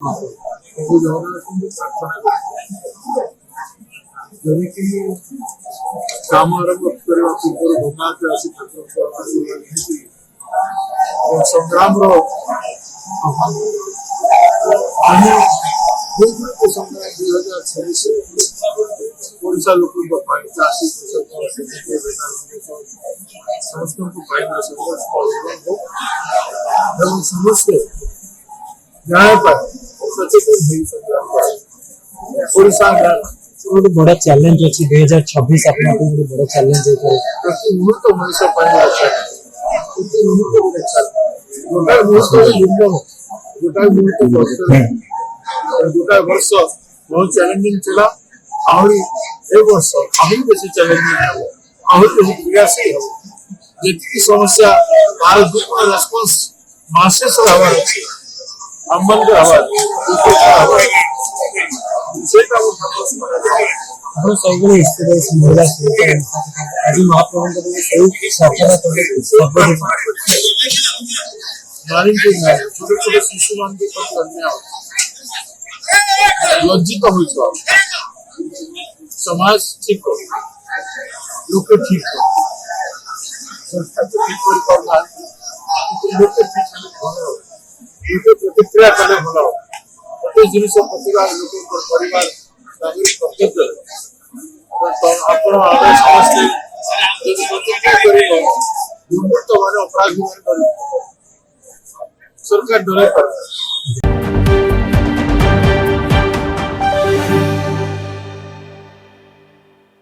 ସବୁ ଜଗନ୍ନାଥଙ୍କୁ ପ୍ରାର୍ଥନା କରେ ଯେମିତି କାମ ଆରମ୍ଭ କରିବା ପୂର୍ବରୁ ଭଗବାନ ଆସି ଠାକୁରଙ୍କ ଆଶୀର୍ବାଦ ନେଇକି ସଂଗ୍ରାମର ଆମେ ସଂଗ୍ରାମ 2026 ଓଡ଼ିଶା ଲୋକଙ୍କ ପାଇଁ ଚାଷୀ ସମସ୍ତଙ୍କ ପାଇଁ ଏବଂ ସମସ୍ତେ न्याय पर सचेतन नहीं संग्राम ओडिशा ଗୋଟେ ବଡ ଚ୍ୟାଲେଞ୍ଜ ଅଛି 2026 ଆପଣ ଗୋଟେ ବଡ ଚ୍ୟାଲେଞ୍ଜ ହେଇପାରେ प्रति मुहूर्त मनुष्य ପାଇଁ प्रति मुहूर्त गोटाए मुहूर्त लिंग गोटाए मुहूर्त गोटाए वर्ष बहुत चैलेंजिंग थिला आहरी ए वर्ष आहरी बेसी चैलेंजिंग हो आहरी बेसी प्रयासई हो जेतिकी समस्या तार दुपर रेस्पॉन्स मासेस हवार अछि अम्बन के हवार सेटा वो ଆପଣ ସବୁବେଳେ ଇନ୍ସ୍ପିରେସ ମହିଳା ଆଜି ମହାପ୍ରଭୁଙ୍କ ସେଇ ସଫଳ କଲେ नारी के छोटे छोटे शिशु मान के प्रति अन्याय लज्जित हो समाज ठीक हो लोक ठीक हो संस्था तो ठीक कर पाना लोक ठीक लोक प्रतिक्रिया कले भला प्रत्येक जिनिस प्रतिकार लोक परिवार नागरिक कर्तव्य आपण आमे समस्त यदि प्रतिक्रिया करिबो दुर्बृत्त माने अपराधी माने सरकार डरे पर